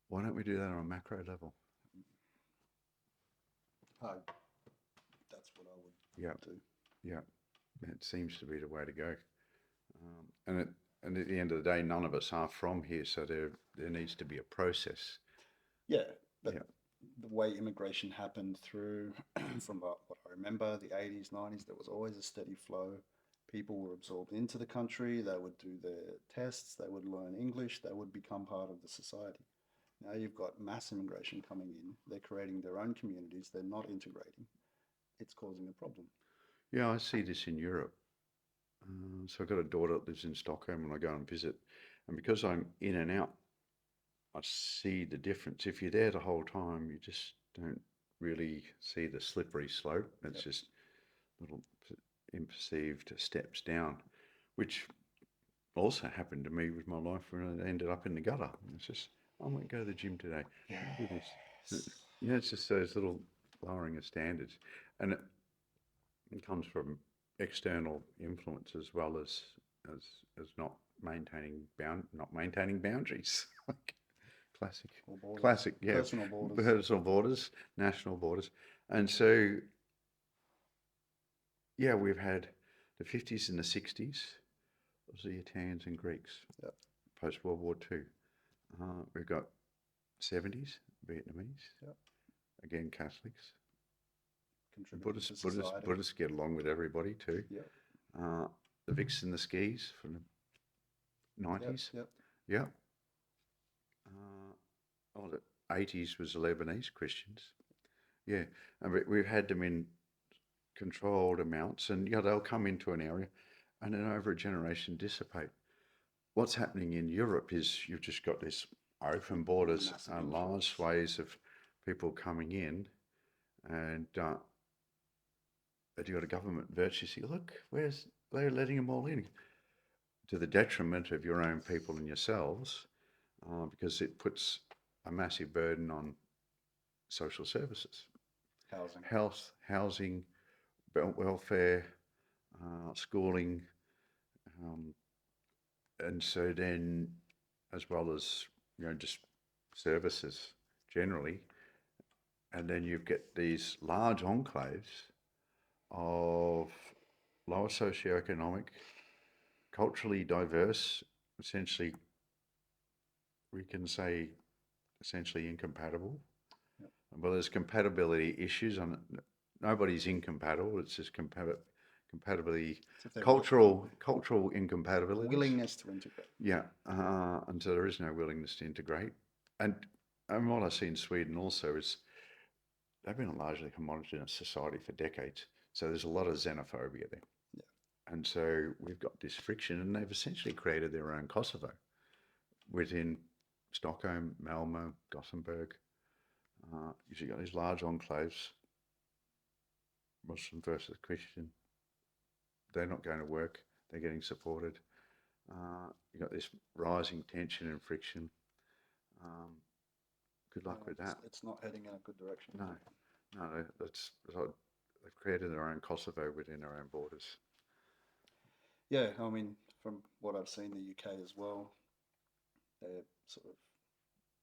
Why don't we do that on a macro level? That's what I would do. Yeah, it seems to be the way to go. And at the end of the day, none of us are from here, so there needs to be a process. Yeah, but the way immigration happened through, from what I remember, the 80s, 90s, there was always a steady flow. People were absorbed into the country, they would do their tests, they would learn English, they would become part of the society. Now you've got mass immigration coming in, they're creating their own communities, they're not integrating. It's causing a problem. Yeah, I see this in Europe. So I've got a daughter that lives in Stockholm and I go and visit. And because I'm in and out, I see the difference. If you're there the whole time, you just don't really see the slippery slope. It's just little imperceived steps down, which also happened to me with my life when I ended up in the gutter. It's just, I might go to the gym today. Do this. It's just those little lowering of standards. And it comes from external influence as well as not maintaining boundaries. Classic, yeah. Personal borders, national borders. And so, we've had the 50s and the 60s, was the Italians and Greeks, post World War II. We've got 70s, Vietnamese, again Catholics. Buddhists get along with everybody too. The Vics and the Skis from the 90s. The 80s was the Lebanese Christians. And we've had them in controlled amounts, and they'll come into an area and then over a generation dissipate. What's happening in Europe is you've just got this open borders Massive and large swathes of people coming in, and you've got a government virtue say, look, they're letting them all in, to the detriment of your own people and yourselves, because it puts a massive burden on social services, Housing. health, housing, welfare, schooling, and so then, as well as just services generally, and then you get these large enclaves of lower socioeconomic, culturally diverse, essentially, we can say, essentially incompatible. Yep. Well, there's compatibility issues on it. Nobody's incompatible. It's just compatibility, cultural incompatibility. Willingness to integrate. Yeah, and so there is no willingness to integrate. And what I see in Sweden also is they've been a largely homogenous society for decades. So there's a lot of xenophobia there. Yeah. And so we've got this friction, and they've essentially created their own Kosovo within Stockholm, Malmo, Gothenburg. You've got these large enclaves, Muslim versus Christian. They're not going to work. They're getting supported. You've got this rising tension and friction. Good luck with that. It's not heading in a good direction. No, they've created their own Kosovo within their own borders. Yeah, I mean, from what I've seen, the UK as well, they're sort of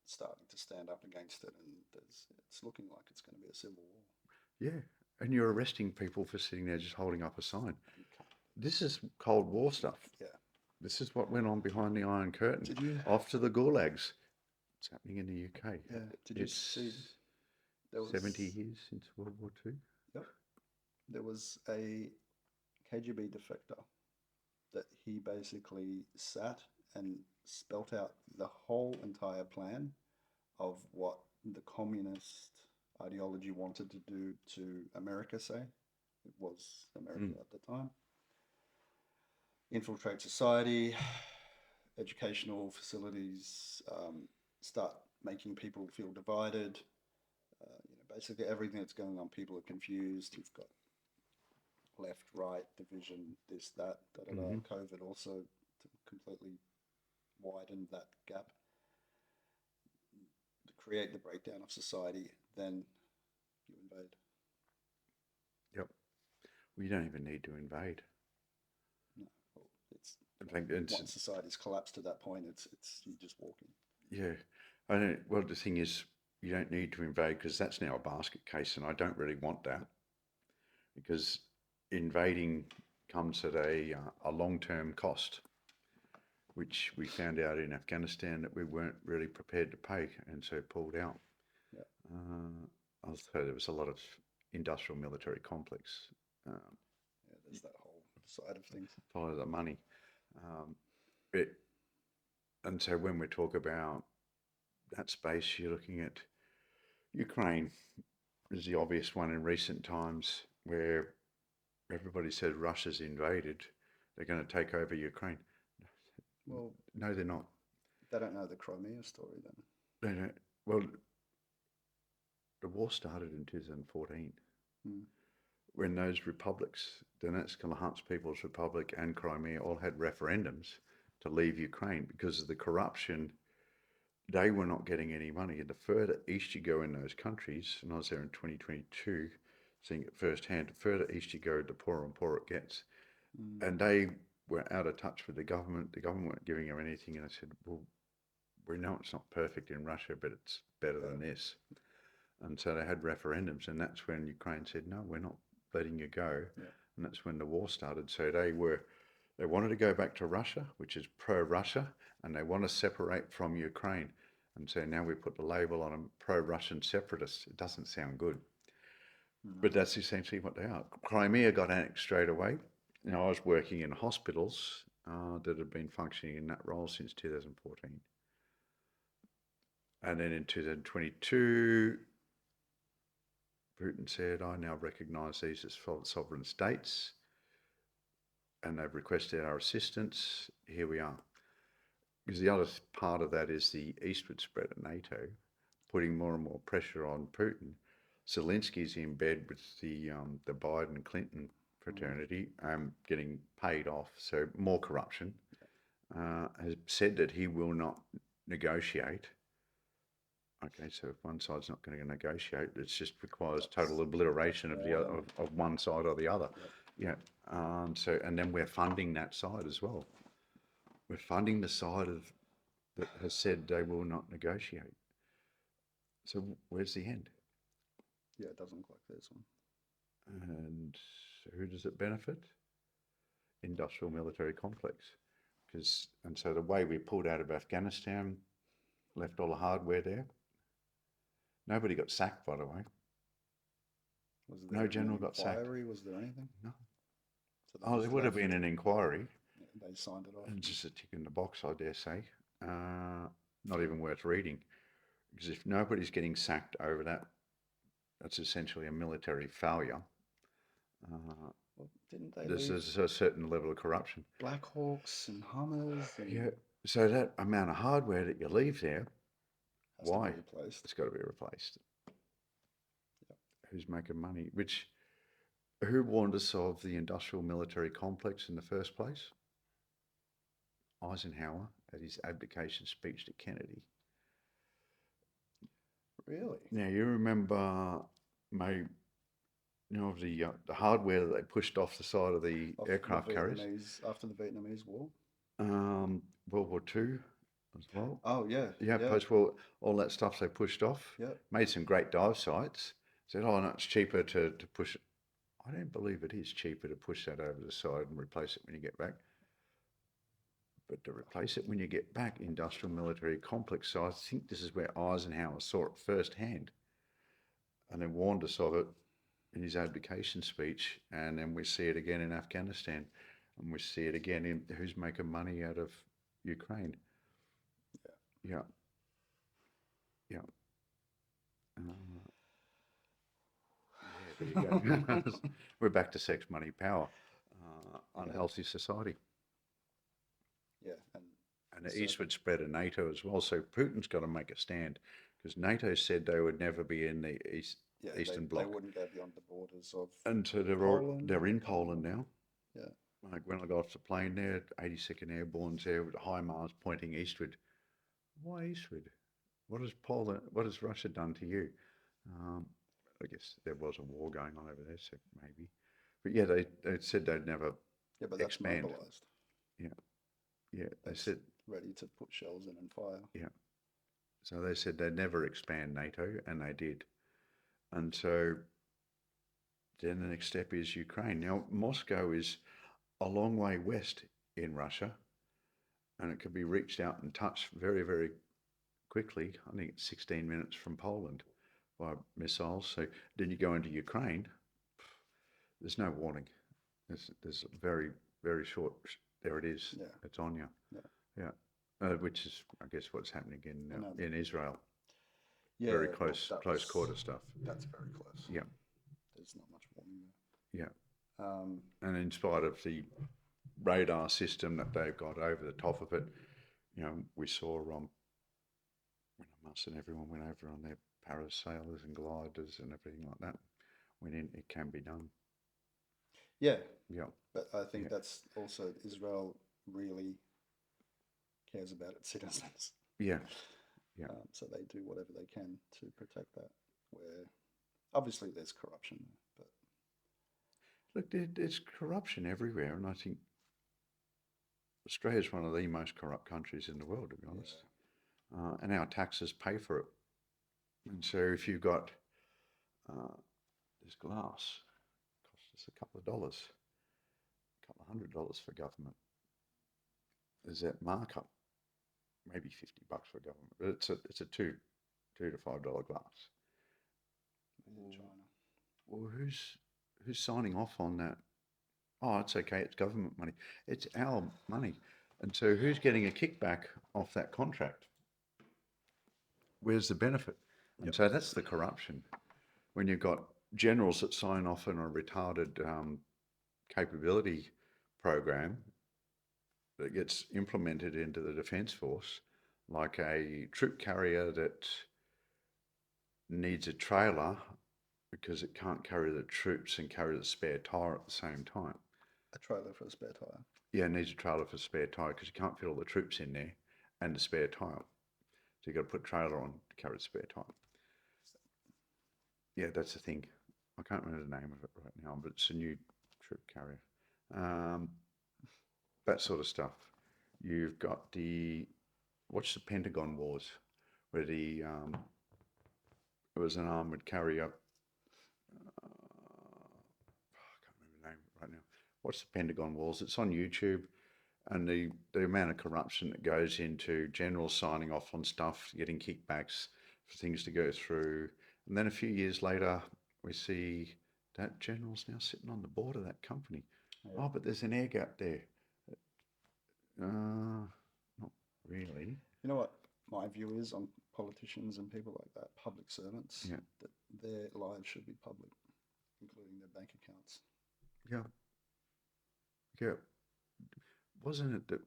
starting to stand up against it, and it's looking like it's going to be a civil war. Yeah, and you're arresting people for sitting there just holding up a sign. This is Cold War stuff. Yeah. This is what went on behind the Iron Curtain. Did you? Off to the gulags. It's happening in the UK. Yeah. Did you see? There was 70 years since World War II. Yep. There was a KGB defector that he basically sat and spelt out the whole entire plan of what the communist ideology wanted to do to America, say. It was America at the time. Infiltrate society, educational facilities, start making people feel divided. Basically everything that's going on, people are confused. You've got left, right, division, this, that, COVID also completely widened that gap. To create the breakdown of society, then you invade. Yep. Well, you don't even need to invade. No, well, once society's collapsed to that point, it's you just walking. Yeah, I don't. Well, the thing is, you don't need to invade because that's now a basket case, and I don't really want that, because invading comes at a long-term cost, which we found out in Afghanistan that we weren't really prepared to pay, and so pulled out. Yeah. I'll say there was a lot of industrial military complex. Yeah, there's that whole side of things. Follow the money. And so when we talk about that space, you're looking at Ukraine is the obvious one in recent times, where everybody said Russia's invaded, they're going to take over Ukraine. Well, no, they're not. They don't know the Crimea story then. They don't. Well, the war started in 2014 when those republics, Donetsk and Luhansk People's Republic and Crimea, all had referendums to leave Ukraine because of the corruption. They were not getting any money. And the further east you go in those countries, and I was there in 2022, seeing it firsthand, the further east you go, the poorer and poorer it gets. And they were out of touch with the government. The government weren't giving them anything. And I said, well, we know it's not perfect in Russia, but it's better than this. And so they had referendums, and that's when Ukraine said, no, we're not letting you go. Yeah. And that's when the war started. So they wanted to go back to Russia, which is pro-Russia, and they want to separate from Ukraine. And so now we put the label on them, pro-Russian separatists. It doesn't sound good. But that's essentially what they are. Crimea got annexed straight away. You know, I was working in hospitals that had been functioning in that role since 2014. And then in 2022, Putin said, I now recognise these as sovereign states, and they've requested our assistance. Here we are. Because the other part of that is the eastward spread of NATO, putting more and more pressure on Putin. Zelensky's in bed with the Biden-Clinton fraternity, getting paid off, so more corruption. Has said that he will not negotiate. Okay, so if one side's not going to negotiate, it just requires total obliteration of the other, of one side or the other. Yeah. And then we're funding that side as well. We're funding the side that has said they will not negotiate. So where's the end? Yeah, it doesn't look like there's one. And who does it benefit? Industrial military complex. And so the way we pulled out of Afghanistan, left all the hardware there. Nobody got sacked, by the way. Was there No general got sacked. Inquiry? Was there anything? No. So There would have been an inquiry. Yeah, they signed it off. And just a tick in the box, I dare say. Not even worth reading. Because if nobody's getting sacked over that, that's essentially a military failure. Well, didn't they There's leave a certain level of corruption. Black Hawks and Hummers? And Yeah. So that amount of hardware that you leave there, has to be why? replaced. It's got to be replaced. Yep. Who's making money? Who warned us of the industrial military complex in the first place? Eisenhower at his abdication speech to Kennedy. Really? Now you remember, the hardware that they pushed off the side of the aircraft carriers After the Vietnamese War? World War II as well. Oh, yeah. Yeah, post-war, all that stuff they pushed off. Yeah. Made some great dive sites. Said, oh, no, it's cheaper to push it. I don't believe it is cheaper to push that over the side and replace it when you get back. But to replace it when you get back, industrial military complex. So I think this is where Eisenhower saw it firsthand and then warned us of it in his abdication speech. And then we see it again in Afghanistan. And we see it again in who's making money out of Ukraine. Yeah. There you go. We're back to sex, money, power, unhealthy society. Yeah. And the eastward spread of NATO as well. So Putin's got to make a stand because NATO said they would never be in the Eastern Bloc. They wouldn't go beyond the borders of And so they're in Poland now. Yeah. Like when I got off the plane there, 82nd Airborne's there with the HIMARS pointing eastward. Why eastward? What has Russia done to you? I guess there was a war going on over there, so maybe. But yeah, they said they'd never but that's expand. mobilised. Yeah, they said ready to put shells in and fire. Yeah. So they said they'd never expand NATO, and they did. And so then the next step is Ukraine. Now, Moscow is a long way west in Russia, and it can be reached out and touched very, very quickly. I think it's 16 minutes from Poland by missiles. So then you go into Ukraine, there's no warning. There's very, very short, there it is, it's on you. Yeah. Which is, I guess, what's happening in Israel. Yeah, very close quarter stuff. That's very close. Yeah. There's not much warning there. Yeah. And in spite of the radar system that they've got over the top of it, we saw when Musk and everyone went over on their parasailers and gliders and everything like that. It can be done. Yeah. Yeah. But I think that's also Israel really cares about its citizens. Yeah. Yeah. So they do whatever they can to protect that. Where obviously there's corruption, but look, there's corruption everywhere, and I think Australia is one of the most corrupt countries in the world, to be honest. And our taxes pay for it. And so if you've got this glass, costs us a couple of dollars, $200 for government. There's that markup, maybe $50 for government, but it's a $2 to $5 glass. in China. Well, who's signing off on that? Oh, it's okay. It's government money. It's our money. And so who's getting a kickback off that contract? Where's the benefit? And so that's the corruption. When you've got generals that sign off on a retarded capability program that gets implemented into the Defence Force, like a troop carrier that needs a trailer because it can't carry the troops and carry the spare tyre at the same time. A trailer for a spare tyre. Yeah, it needs a trailer for spare tyre because you can't fit all the troops in there and the spare tyre. So you've got to put a trailer on to carry the spare tyre. Yeah, that's the thing. I can't remember the name of it right now, but it's a new troop carrier. That sort of stuff. You've got watch the Pentagon Wars, where it was an armoured carrier. I can't remember the name right now. Watch the Pentagon Wars. It's on YouTube, and the amount of corruption that goes into generals signing off on stuff, getting kickbacks for things to go through, and then a few years later, we see that general's now sitting on the board of that company. Yeah. Oh, but there's an air gap there. Not really. You know what my view is on politicians and people like that, public servants, yeah, that their lives should be public, including their bank accounts. Yeah. Yeah. Wasn't it that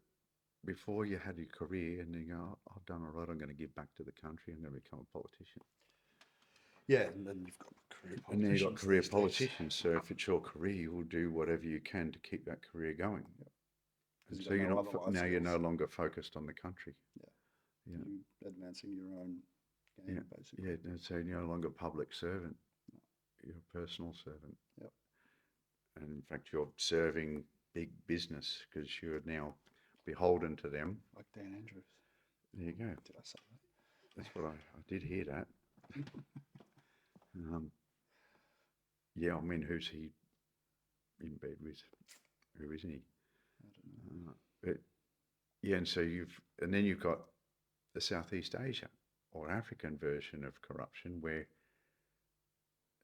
before you had your career and you go, oh, I've done all right, I'm going to give back to the country, I'm going to become a politician? Yeah, and then you've got career politicians. And then you've got career politicians. So if it's your career, you will do whatever you can to keep that career going. Yep. And so you're not now. You're no longer focused on the country. Yeah. Yeah. You're advancing your own game, basically. Yeah. So you're no longer a public servant. No. You're a personal servant. Yep. And in fact, you're serving big business because you're now beholden to them. Like Dan Andrews. There you go. Did I say that? That's what I did hear that. Yeah, I mean, who's he in bed with? Who isn't he? I don't know. But yeah, and then you've got the Southeast Asia or African version of corruption where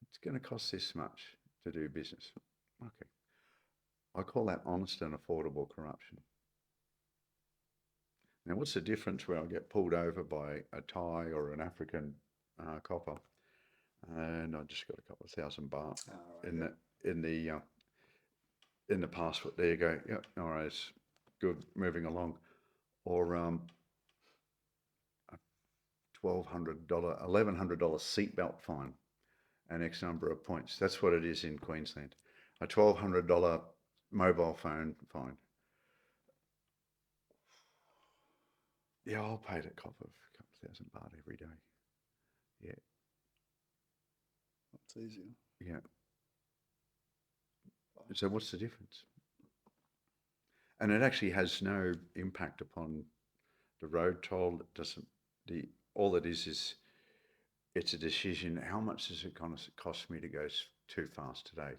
it's going to cost this much to do business. Okay. I call that honest and affordable corruption. Now, what's the difference where I get pulled over by a Thai or an African copper, and I just got a couple of $1,000 in the passport? There you go. Yep, all right, it's good. Moving along, or a $1,200, $1,100 seatbelt fine, and X number of points. That's what it is in Queensland. A $1,200 mobile phone fine. Yeah, I'll pay that cop of a couple of $1,000 every day. Yeah. That's easier. Yeah. So what's the difference? And it actually has no impact upon the road toll. It doesn't. All it is it's a decision. How much is it going to cost me to go too fast today?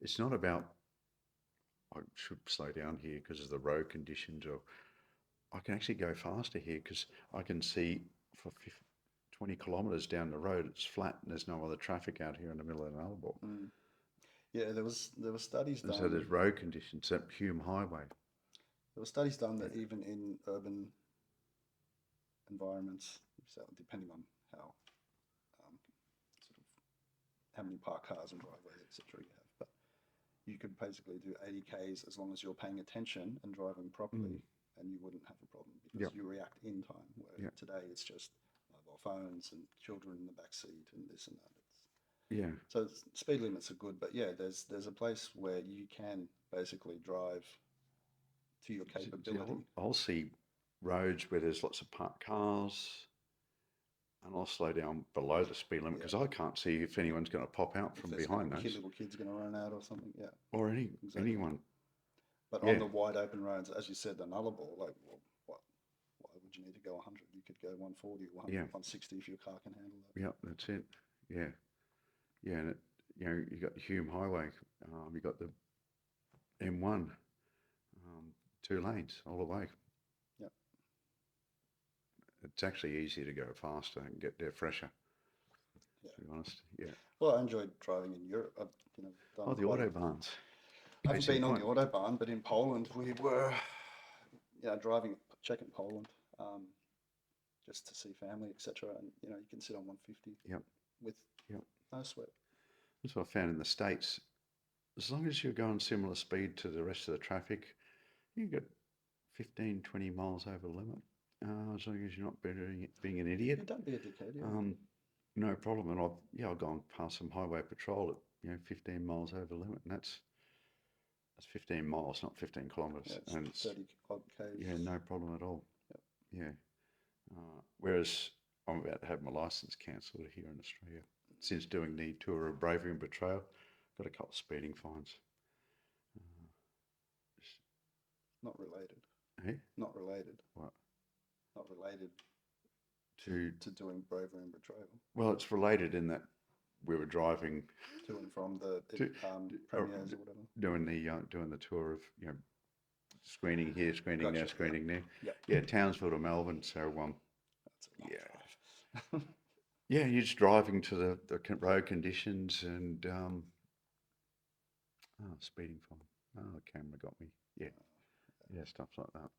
It's not about I should slow down here because of the road conditions, or I can actually go faster here because I can see for 20 kilometres down the road it's flat and there's no other traffic out here in the middle of the Nullarbor. Mm. Yeah, there were studies done. And so there's road conditions, that Hume Highway. There were studies done that even in urban environments, so depending on how sort of how many parked cars and driveways, etc. you have, but you could basically do 80 k's as long as you're paying attention and driving properly, and you wouldn't have a problem because you react in time. Where today it's just mobile phones and children in the back seat and this and that. So speed limits are good, but yeah, there's a place where you can basically drive to your capability. I'll see roads where there's lots of parked cars, and I'll slow down below the speed limit because I can't see if anyone's going to pop out from behind those. Little kids going to run out or something, or anyone. But on the wide open roads, as you said, the Nullarbor, like, why would you need to go 100? You could go 140 or 160 if your car can handle that. Yeah, that's it. Yeah, and you got the Hume Highway, you got the M1, 2 lanes all the way. Yeah, it's actually easier to go faster and get there fresher. Yeah. To be honest, yeah. Well, I enjoyed driving in Europe. I've done the autobahns. I haven't been on the autobahn, but in Poland we were, driving, checking Poland, just to see family, etc. And you can sit on 150. Yep. With no sweat. That's what I found in the States. As long as you're going similar speed to the rest of the traffic, you get 15, 20 miles over the limit. As long as you're not being an Yeah, idiot, don't be a dickhead. Yeah. no problem. And I've gone past some highway patrol at 15 miles over the limit, and that's 15 miles, not 15 kilometres. Yeah, it's And it's 30 odd Ks. yeah, no problem at all. Yep. Yeah. Whereas I'm about to have my licence cancelled here in Australia since doing the tour of bravery and betrayal. Got a couple of speeding fines. Not related. Hey, Not related. what Not related to? to doing bravery and betrayal. Well, it's related in that we were driving To and from the To- premieres or whatever. doing the tour of screening here, screening Gotcha, there, yeah. screening there. Yep. Yeah, Townsville to Melbourne. So That's a long Yeah. drive. yeah, you're just driving to the road conditions and speeding fine. Oh, the camera got me. Yeah, stuff like that.